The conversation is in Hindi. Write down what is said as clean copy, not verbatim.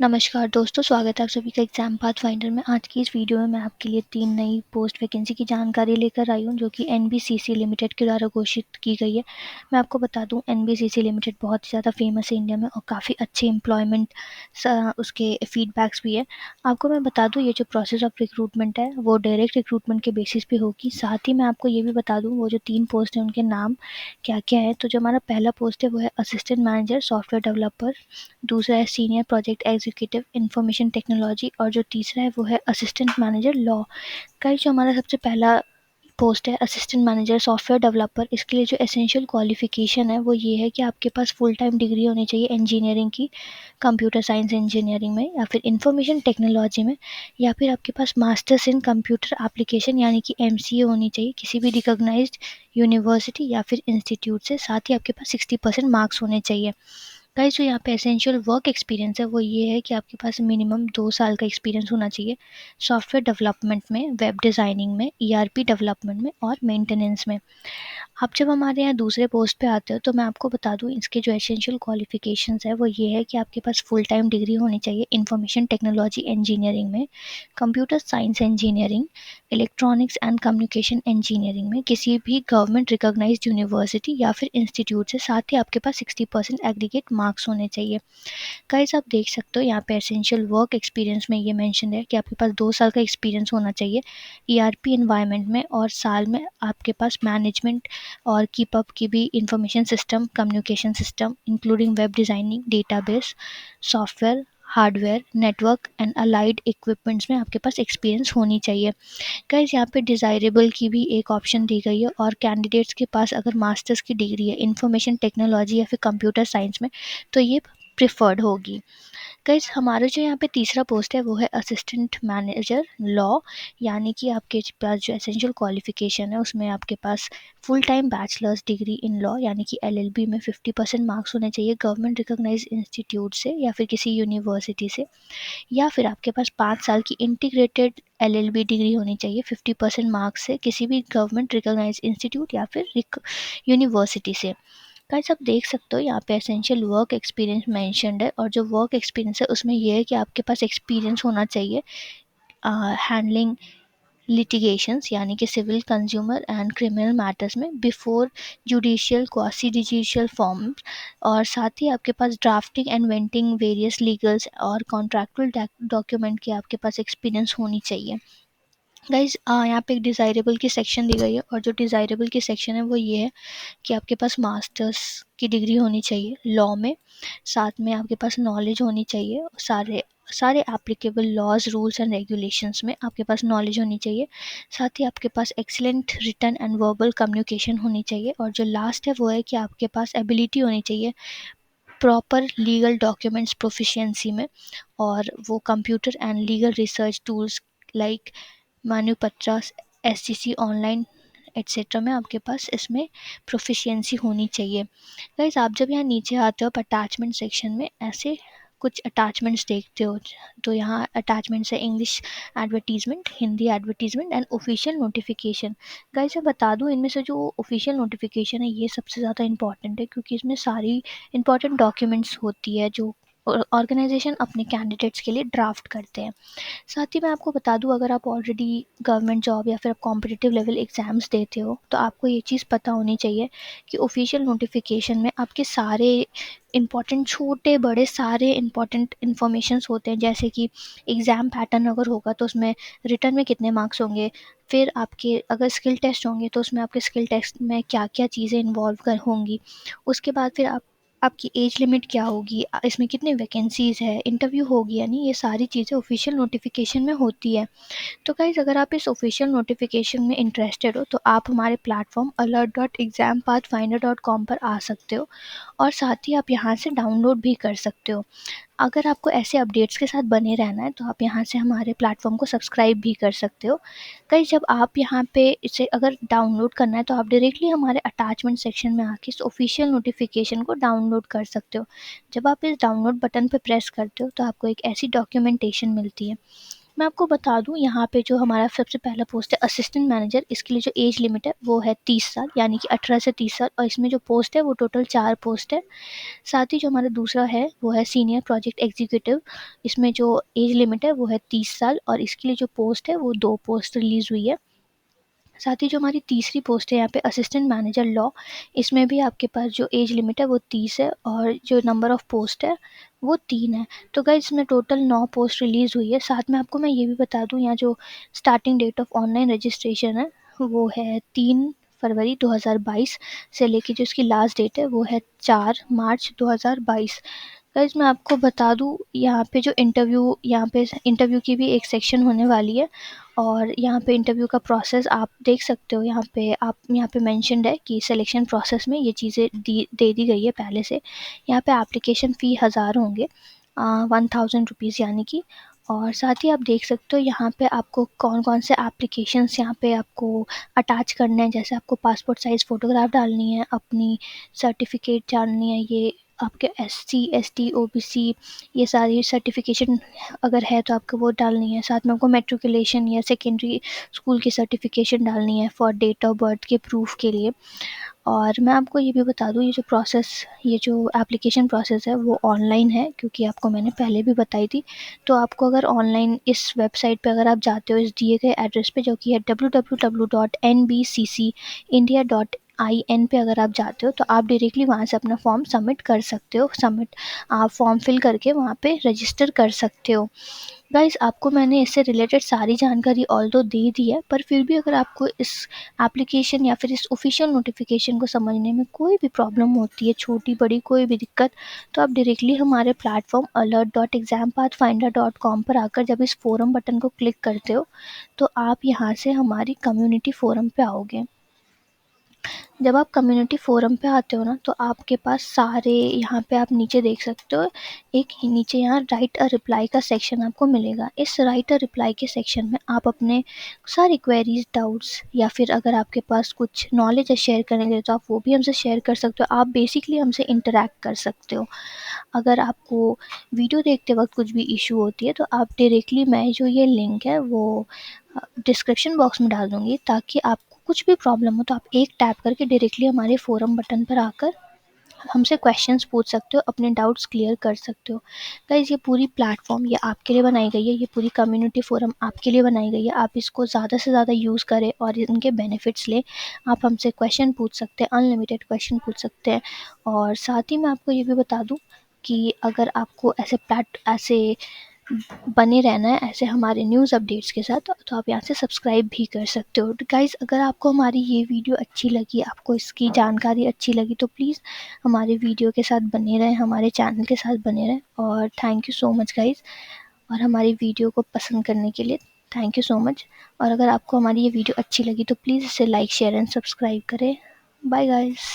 नमस्कार दोस्तों, स्वागत है आप सभी का एग्जाम पाथ फाइंडर में। आज की इस वीडियो में मैं आपके लिए 3 नई पोस्ट वैकेंसी की जानकारी लेकर आई हूं, जो कि एनबीसीसी लिमिटेड के द्वारा घोषित की गई है। मैं आपको बता दूं, एनबीसीसी लिमिटेड बहुत ज़्यादा फेमस है इंडिया में और काफ़ी अच्छे एम्प्लॉयमेंट उसके फीडबैक्स भी है। आपको मैं बता दूँ, ये जो प्रोसेस ऑफ रिक्रूटमेंट है वो डायरेक्ट रिक्रूटमेंट के बेसिस पे होगी। साथ ही मैं आपको ये भी बता दूँ, वो जो 3 पोस्ट हैं उनके नाम क्या क्या है। तो जो हमारा पहला पोस्ट है वो है असिस्टेंट मैनेजर सॉफ्टवेयर डेवलपर, दूसरा है senior project executive information technology और जो तीसरा है वो है असिस्टेंट मैनेजर लॉ। का जो हमारा सबसे पहला पोस्ट है असिस्टेंट मैनेजर सॉफ्टवेयर डेवलपर, इसके लिए जो एसेंशियल क्वालिफिकेशन है वो ये है कि आपके पास फुल टाइम डिग्री होनी चाहिए इंजीनियरिंग की, कंप्यूटर साइंस इंजीनियरिंग में या फिर इंफॉर्मेशन टेक्नोलॉजी में, या फिर आपके पास मास्टर्स इन कंप्यूटर एप्लीकेशन यानी कि एमसीए होनी चाहिए किसी भी रिकॉग्नाइज्ड यूनिवर्सिटी या फिर इंस्टीट्यूट से। साथ ही आपके पास 60% मार्क्स होने चाहिए। गाइस, जो यहाँ पे एसेंशियल वर्क एक्सपीरियंस है वो ये है कि आपके पास मिनिमम 2 साल का एक्सपीरियंस होना चाहिए सॉफ्टवेयर डेवलपमेंट में, वेब डिज़ाइनिंग में, ईआरपी डेवलपमेंट में और मेंटेनेंस में। आप जब हमारे यहाँ दूसरे पोस्ट पे आते हो तो मैं आपको बता दूँ, इसके जो एसेंशियल क्वालिफिकेशंस है वो ये है कि आपके पास फुल टाइम डिग्री होनी चाहिए इंफॉर्मेशन टेक्नोलॉजी इंजीनियरिंग में, computer science engineering, electronics and communication engineering में किसी भी गवर्नमेंट रिकॉग्नाइज्ड यूनिवर्सिटी या फिर इंस्टीट्यूट से। साथ ही आपके पास 60% एग्रीगेट मार्क्स होने चाहिए। गाइस, आप देख सकते हो यहाँ पे एसेंशियल वर्क एक्सपीरियंस में ये मेंशन है कि आपके पास 2 साल का एक्सपीरियंस होना चाहिए ईआरपी इन्वायरमेंट में, और साल में आपके पास मैनेजमेंट और कीप अप की भी information system communication system including web designing, database, software, hardware, network and allied equipments में आपके पास एक्सपीरियंस होनी चाहिए। गाइस, यहाँ पे डिज़ायरेबल की भी एक ऑप्शन दी गई है, और कैंडिडेट्स के पास अगर मास्टर्स की डिग्री है इंफॉर्मेशन टेक्नोलॉजी या फिर कंप्यूटर साइंस में तो ये प्रिफर्ड होगी। गाइस, हमारा जो यहाँ पे तीसरा पोस्ट है वो है असिस्टेंट मैनेजर लॉ, यानी कि आपके पास जो एसेंशियल क्वालिफिकेशन है उसमें आपके पास full time bachelors degree in law यानी कि एलएलबी में 50% मार्क्स होने चाहिए गवर्नमेंट रिकॉग्नाइज्ड इंस्टीट्यूट से या फिर किसी यूनिवर्सिटी से, या फिर आपके पास 5 साल की इंटीग्रेटेड एलएलबी डिग्री होनी चाहिए 50% मार्क्स से किसी भी गवर्नमेंट रिकॉग्नाइज्ड इंस्टीट्यूट या फिर यूनिवर्सिटी से। गाइस, आप देख सकते हो यहाँ पे एसेंशियल वर्क एक्सपीरियंस मेंशन्ड है, और जो वर्क एक्सपीरियंस है उसमें यह है कि आपके पास एक्सपीरियंस होना चाहिए हैंडलिंग लिटिगेशंस यानी कि civil, consumer and criminal matters में before judicial, quasi judicial form, और साथ ही आपके पास drafting and vetting various legals और कॉन्ट्रैक्चुअल डॉक्यूमेंट की आपके पास एक्सपीरियंस होनी चाहिए। गाइज, यहाँ पे एक डिज़ायरेबल की सेक्शन दी गई है, और जो डिज़ायरेबल की सेक्शन है वो ये है कि आपके पास मास्टर्स की डिग्री होनी चाहिए लॉ में, साथ में आपके पास नॉलेज होनी चाहिए सारे सारे applicable laws, rules and regulations में आपके पास नॉलेज होनी चाहिए। साथ ही आपके पास excellent written and verbal communication होनी चाहिए, और जो लास्ट है वो है कि आपके पास एबिलिटी होनी चाहिए प्रॉपर लीगल डॉक्यूमेंट्स प्रोफिशिएंसी में, और वो computer and legal research tools like Manupatra, SCC online etcetera में आपके पास इसमें प्रोफिशिएंसी होनी चाहिए। गाइस, आप जब यहाँ नीचे आते हो आप अटैचमेंट सेक्शन में ऐसे कुछ अटैचमेंट्स देखते हो, तो यहाँ अटैचमेंट्स है English advertisement, Hindi advertisement and official notification. Guys, मैं बता दूँ, इनमें से जो ऑफिशियल नोटिफिकेशन है ये सबसे ज़्यादा इंपॉर्टेंट है, क्योंकि इसमें सारी इंपॉर्टेंट डॉक्यूमेंट्स होती है जो ऑर्गेनाइजेशन अपने कैंडिडेट्स के लिए ड्राफ्ट करते हैं। साथ ही मैं आपको बता दूं, अगर आप ऑलरेडी गवर्नमेंट जॉब या फिर आप कॉम्पिटिटिव लेवल एग्ज़ाम्स देते हो तो आपको ये चीज़ पता होनी चाहिए कि ऑफिशियल नोटिफिकेशन में आपके सारे इंपॉर्टेंट, छोटे बड़े सारे इंपॉर्टेंट इन्फॉर्मेशंस होते हैं, जैसे कि एग्ज़ाम पैटर्न अगर होगा तो उसमें रिटर्न में कितने मार्क्स होंगे, फिर आपके अगर स्किल टेस्ट होंगे तो उसमें आपके स्किल टेस्ट में क्या क्या चीज़ें इन्वॉल्व कर होंगी, उसके बाद फिर आप आपकी एज लिमिट क्या होगी, इसमें कितने वैकेंसीज़ है, इंटरव्यू होगी या नहीं, ये सारी चीज़ें ऑफिशियल नोटिफिकेशन में होती है। तो गाइज़, अगर आप इस ऑफिशियल नोटिफिकेशन में इंटरेस्टेड हो तो आप हमारे प्लेटफॉर्म alert.exampathfinder.com पर आ सकते हो, और साथ ही आप यहाँ से डाउनलोड भी कर सकते हो। अगर आपको ऐसे अपडेट्स के साथ बने रहना है तो आप यहाँ से हमारे प्लेटफॉर्म को सब्सक्राइब भी कर सकते हो। कहीं जब आप यहाँ पे इसे अगर डाउनलोड करना है तो आप डायरेक्टली हमारे अटैचमेंट सेक्शन में आके इस ऑफिशियल नोटिफिकेशन को डाउनलोड कर सकते हो। जब आप इस डाउनलोड बटन पर प्रेस करते हो तो आपको एक ऐसी डॉक्यूमेंटेशन मिलती है मैं आपको बता दूं, यहाँ पे जो हमारा सबसे पहला पोस्ट है असिस्टेंट मैनेजर, इसके लिए जो एज लिमिट है वो है 30 साल, यानी कि 18 से 30 साल। और इसमें जो पोस्ट है वो टोटल 4 पोस्ट है। साथ ही जो हमारा दूसरा है वो है सीनियर प्रोजेक्ट एग्जीक्यूटिव, इसमें जो एज लिमिट है वो है 30 साल, और इसके लिए जो पोस्ट है वो 2 पोस्ट रिलीज़ हुई है। साथ ही जो हमारी तीसरी पोस्ट है यहाँ पे असिस्टेंट मैनेजर लॉ, इसमें भी आपके पास जो एज लिमिट है वो 30 है, और जो नंबर ऑफ़ पोस्ट है वो 3 है। तो गाइस इसमें टोटल 9 पोस्ट रिलीज़ हुई है। साथ में आपको मैं ये भी बता दूँ, यहाँ जो starting date of online registration है वो है 3 फरवरी 2022 से लेके जो इसकी लास्ट डेट है वो है 4 मार्च 2022। गाइस मैं आपको बता दूँ, यहाँ पे इंटरव्यू की भी एक सेक्शन होने वाली है, और यहाँ पे इंटरव्यू का प्रोसेस आप देख सकते हो। यहाँ पे मेंशन्ड है कि सिलेक्शन प्रोसेस में ये चीज़ें दे दी गई है पहले से। यहाँ पे एप्लीकेशन फ़ी 1000 होंगे, 1000 रुपीज़ यानी कि। और साथ ही आप देख सकते हो यहाँ पे आपको कौन कौन से एप्लीकेशंस यहाँ पे आपको अटैच करने हैं। जैसे आपको पासपोर्ट साइज़ फ़ोटोग्राफ डालनी है, अपनी सर्टिफिकेट डालनी है, ये आपके SC ST OBC ये सारी सर्टिफिकेशन अगर है तो आपको वो डालनी है। साथ में आपको मैट्रिकुलेशन या सेकेंडरी स्कूल की सर्टिफिकेशन डालनी है फॉर डेट ऑफ बर्थ के प्रूफ के लिए। और मैं आपको ये भी बता दूँ, ये जो एप्लीकेशन प्रोसेस है वो ऑनलाइन है, क्योंकि आपको मैंने पहले भी बताई थी। तो आपको अगर ऑनलाइन इस वेबसाइट पे अगर आप जाते हो इस दिए गए एड्रेस पे, जो कि है www.nbccindia.in पे अगर आप जाते हो तो आप डायरेक्टली वहाँ से अपना फॉर्म सबमिट कर सकते हो। आप फॉर्म फिल करके वहाँ पे रजिस्टर कर सकते हो। गाइस आपको मैंने इससे रिलेटेड सारी जानकारी ऑल्दो दे दी है, पर फिर भी अगर आपको इस एप्लीकेशन या फिर इस ऑफिशियल नोटिफिकेशन को समझने में कोई भी प्रॉब्लम होती है, छोटी बड़ी कोई भी दिक्कत, तो आप डायरेक्टली हमारे प्लेटफॉर्म alert.exampathfinder.com पर आकर जब इस फोरम बटन को क्लिक करते हो तो आप यहाँ से हमारी कम्युनिटी फोरम पे आओगे। जब आप कम्युनिटी फ़ोरम पे आते हो ना तो आपके पास सारे यहाँ पे आप नीचे देख सकते हो, एक नीचे यहाँ राइट अ रिप्लाई का सेक्शन आपको मिलेगा। इस राइट अ रिप्लाई के सेक्शन में आप अपने सारी क्वेरीज, डाउट्स, या फिर अगर आपके पास कुछ नॉलेज है शेयर करने के लिए तो आप वो भी हमसे शेयर कर सकते हो। आप बेसिकली हमसे इंटरेक्ट कर सकते हो। अगर आपको वीडियो देखते वक्त कुछ भी इशू होती है तो आप डायरेक्टली, मैं जो ये लिंक है वो डिस्क्रिप्शन बॉक्स में डाल दूँगी, ताकि आपको कुछ भी प्रॉब्लम हो तो आप एक टैप करके डायरेक्टली हमारे फ़ोरम बटन पर आकर हमसे क्वेश्चंस पूछ सकते हो, अपने डाउट्स क्लियर कर सकते हो। गाइस ये पूरी प्लेटफ़ॉर्म ये आपके लिए बनाई गई है, ये पूरी कम्युनिटी फ़ोरम आपके लिए बनाई गई है। आप इसको ज़्यादा से ज़्यादा यूज़ करें और इनके बेनिफिट्स लें। आप हमसे क्वेश्चन पूछ सकते हैं, अनलिमिटेड क्वेश्चन पूछ सकते हैं। और साथ ही मैं आपको ये भी बता दूँ कि अगर आपको ऐसे बने रहना है ऐसे हमारे न्यूज़ अपडेट्स के साथ, तो आप यहाँ से सब्सक्राइब भी कर सकते हो। तो गाइज़ अगर आपको हमारी ये वीडियो अच्छी लगी, आपको इसकी जानकारी अच्छी लगी, तो प्लीज़ हमारे वीडियो के साथ बने रहें, हमारे चैनल के साथ बने रहें। और thank you so much guys, और हमारी वीडियो को पसंद करने के लिए थैंक यू सो मच। और अगर आपको हमारी ये वीडियो अच्छी लगी तो प्लीज़ इसे लाइक, शेयर एंड सब्सक्राइब करें। Bye guys.